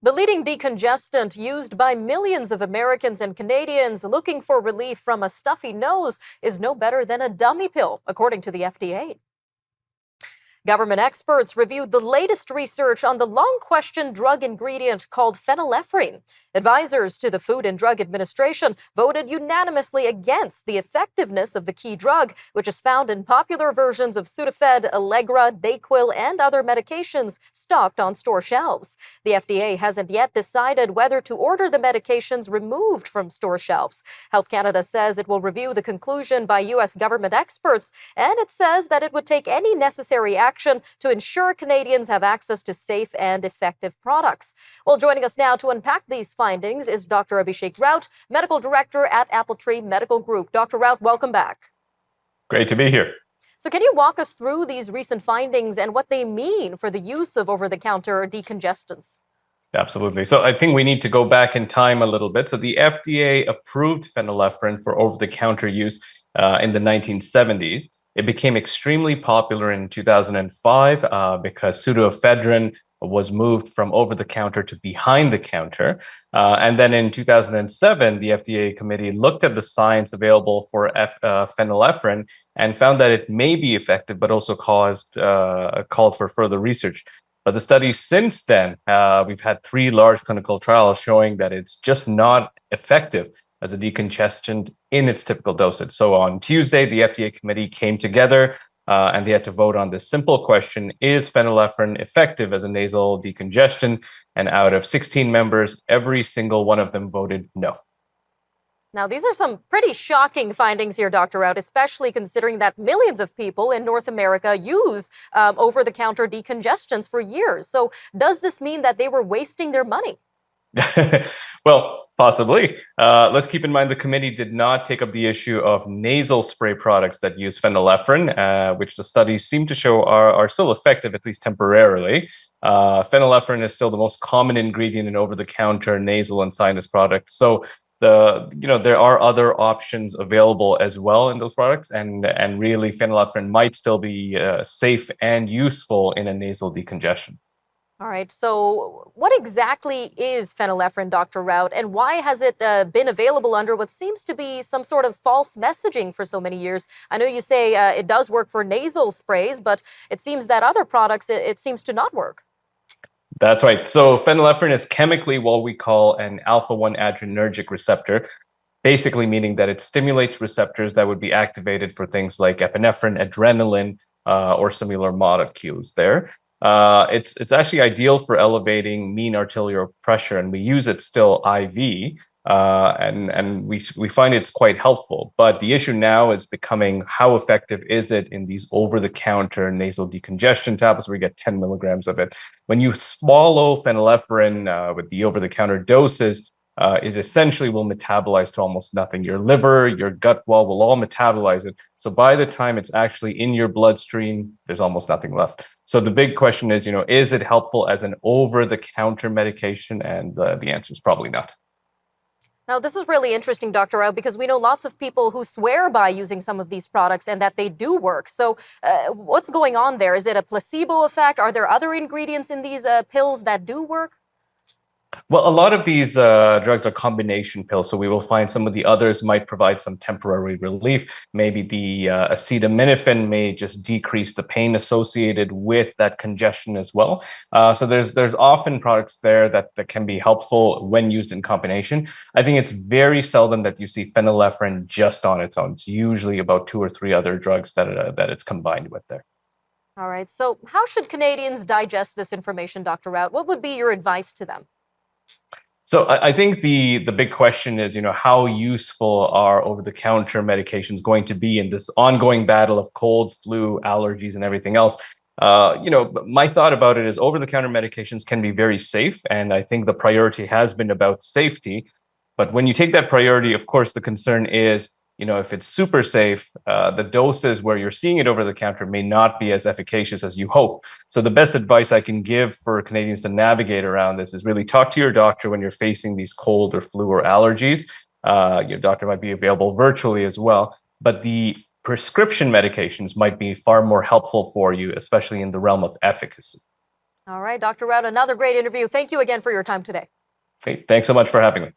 The leading decongestant used by millions of Americans and Canadians looking for relief from a stuffy nose is no better than a dummy pill, according to the FDA. Government experts reviewed the latest research on the long-questioned drug ingredient called phenylephrine. Advisors to the Food and Drug Administration voted unanimously against the effectiveness of the key drug, which is found in popular versions of Sudafed, Allegra, Dayquil, and other medications stocked on store shelves. The FDA hasn't yet decided whether to order the medications removed from store shelves. Health Canada says it will review the conclusion by U.S. government experts, and it says that it would take any necessary action to ensure Canadians have access to safe and effective products. Well, joining us now to unpack these findings is Dr. Abhishek Raut, Medical Director at Appletree Medical Group. Dr. Raut, welcome back. Great to be here. So can you walk us through these recent findings and what they mean for the use of over-the-counter decongestants? Absolutely. So I think we need to go back in time a little bit. So the FDA approved phenylephrine for over-the-counter use in the 1970s. It became extremely popular in 2005 because pseudoephedrine was moved from over-the-counter to behind-the-counter. And then in 2007, the FDA committee looked at the science available for phenylephrine and found that it may be effective, but also called for further research. But the studies since then, we've had 3 large clinical trials showing that it's just not effective as a decongestant in its typical dosage. So on Tuesday, the FDA committee came together and they had to vote on this simple question: is phenylephrine effective as a nasal decongestant? And out of 16 members, every single one of them voted no. Now, these are some pretty shocking findings here, Dr. Raut, especially considering that millions of people in North America use over-the-counter decongestants for years. So does this mean that they were wasting their money? Well, possibly. Let's keep in mind the committee did not take up the issue of nasal spray products that use phenylephrine, which the studies seem to show are still effective, at least temporarily. Phenylephrine is still the most common ingredient in over-the-counter nasal and sinus products. So there are other options available as well in those products, and really phenylephrine might still be safe and useful in a nasal decongestion. All right, so what exactly is phenylephrine, Dr. Raut, and why has it been available under what seems to be some sort of false messaging for so many years? I know you say it does work for nasal sprays, but it seems that other products, it seems to not work. That's right. So phenylephrine is chemically what we call an alpha-1 adrenergic receptor, basically meaning that it stimulates receptors that would be activated for things like epinephrine, adrenaline, or similar molecules there. It's actually ideal for elevating mean arterial pressure, and we use it still IV, and we find it's quite helpful. But the issue now is becoming how effective is it in these over-the-counter nasal decongestion tablets where you get 10 milligrams of it. When you swallow phenylephrine with the over-the-counter doses, it essentially will metabolize to almost nothing. Your liver, your gut wall will all metabolize it. So by the time it's actually in your bloodstream, there's almost nothing left. So the big question is it helpful as an over-the-counter medication? And the answer is probably not. Now, this is really interesting, Dr. Raut, because we know lots of people who swear by using some of these products and that they do work. So what's going on there? Is it a placebo effect? Are there other ingredients in these pills that do work? Well, a lot of these drugs are combination pills, so we will find some of the others might provide some temporary relief. Maybe the acetaminophen may just decrease the pain associated with that congestion as well. So there's often products there that can be helpful when used in combination. I think it's very seldom that you see phenylephrine just on its own. It's usually about 2 or 3 other drugs that it's combined with there. All right, so how should Canadians digest this information, Dr. Raut? What would be your advice to them? So I think the big question is, how useful are over-the-counter medications going to be in this ongoing battle of cold, flu, allergies, and everything else? My thought about it is over-the-counter medications can be very safe, and I think the priority has been about safety. But when you take that priority, of course, the concern is, if it's super safe, the doses where you're seeing it over the counter may not be as efficacious as you hope. So the best advice I can give for Canadians to navigate around this is really talk to your doctor when you're facing these cold or flu or allergies. Your doctor might be available virtually as well, but the prescription medications might be far more helpful for you, especially in the realm of efficacy. All right, Dr. Raut, another great interview. Thank you again for your time today. Okay, thanks so much for having me.